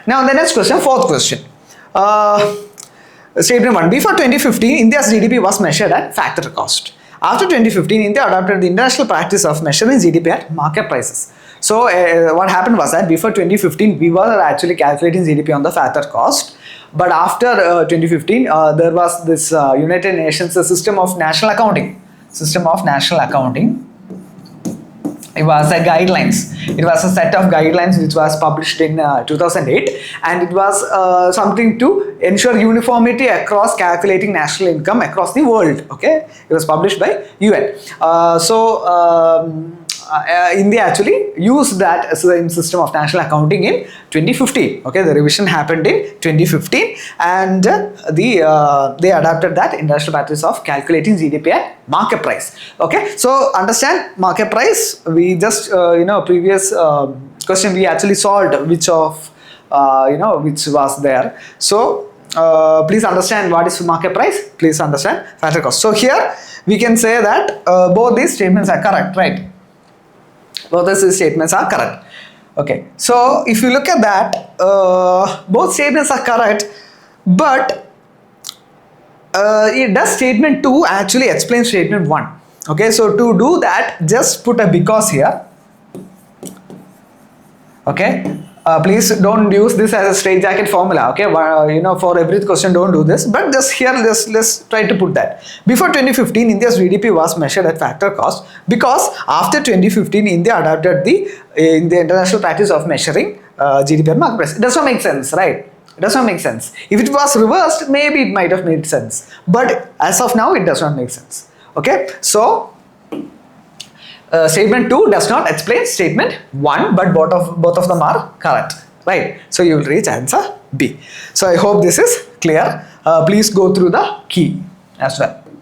Now the next question, fourth question. Statement 1. Before 2015, India's GDP was measured at factor cost. After 2015, India adopted the international practice of measuring GDP at market prices. So what happened was that before 2015, we were actually calculating GDP on the factor cost. But after 2015, there was this United Nations system of national accounting. It was a guidelines. It was a set of guidelines which was published in 2008, and it was something to ensure uniformity across calculating national income across the world. Okay, it was published by UN. India actually used that same system of national accounting in 2015. Okay, the revision happened in 2015, and they adapted that international practice of calculating GDP at market price. Okay, so understand market price. We just previous question we actually solved which of which was there. So please understand what is market price. Please understand factor cost. So here we can say that both these statements are correct, right? Both these statements are correct. Okay, so if you look at that, both statements are correct, but does statement 2 actually explain statement 1? Okay, so to do that, just put a because here. Okay, please don't use this as a straitjacket formula. Okay, for every question don't do this, but just here let's try to put that. Before 2015, India's GDP was measured at factor cost, because after 2015, India adopted the international practice of measuring GDP at market price. It does not make sense, right? It does not make sense. If it was reversed, maybe it might have made sense, but as of now, it does not make sense. Okay, so statement 2 does not explain statement 1, but both of them are correct, right? So you will reach answer B. So I hope this is clear. Please go through the key as well.